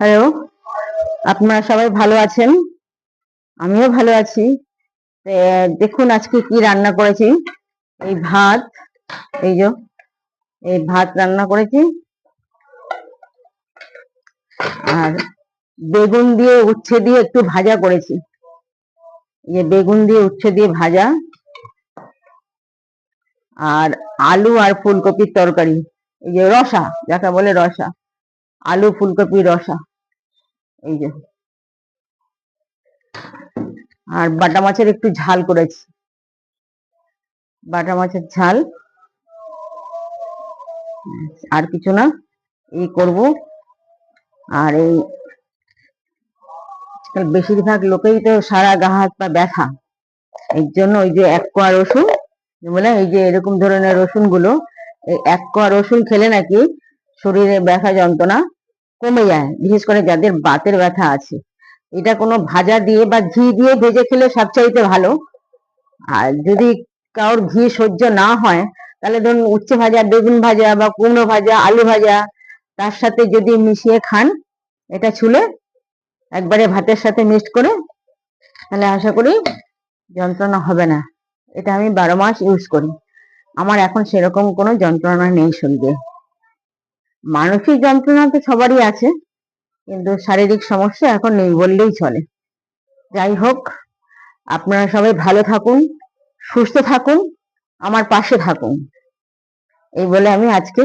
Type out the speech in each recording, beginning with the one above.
Hello, আপনারা সবাই ভালো আছেন? আমিও ভালো আছি। দেখুন আজকে কি রান্না করেছি। এই ভাত, এই যে এই ভাত রান্না করেছি, আর বেগুন দিয়ে উচ্ছে দিয়ে একটু ভাজা করেছি। বেগুন দিয়ে উচ্ছে দিয়ে ভাজা, আর আলু আর ফুলকপির তরকারি, এই যে রসা, যাকে বলে রসা, আলু ফুলকপির রসা, এই যে। আর বাটা মাছের একটু ঝাল করেছি, বাটা মাছের ঝাল, আর কিছু না, এই করব। আর এই বেশিরভাগ লোকেই তো সারা গা হাত পা ব্যথা, এর জন্য ওই যে এক কোয়া রসুন, বলে এই যে এরকম ধরনের রসুন গুলো, এই এক কোয়া রসুন খেলে নাকি শরীরে ব্যথা যন্ত্রণা কমে যায়, বিশেষ করে যাদের বাতের ব্যথা আছে। এটা কোনো ভাজা দিয়ে বা ঘি দিয়ে ভেজে খেলে সবচাইতে ভালো। আর যদি কারোর ঘি সহ্য না হয়, তাহলে ধরুন উচ্ছে ভাজা, বেগুন ভাজা বা কুমড়ো ভাজা, আলু ভাজা, তার সাথে যদি মিশিয়ে খান, এটা ছুলে একবারে ভাতের সাথে মিক্সড করে, তাহলে আশা করি যন্ত্রণা হবে না। এটা আমি 12 মাস ইউজ করি। আমার এখন সেরকম কোনো যন্ত্রণা নেই শরীরে। মানসিক যন্ত্রণা তো সবারই আছে, কিন্তু শারীরিক সমস্যা এখন নেই বললেই চলে। যাই হোক, আপনারা সবাই ভালো থাকুন, সুস্থ থাকুন, আমার পাশে থাকুন, এই বলে আমি আজকে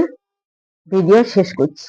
ভিডিও শেষ করছি।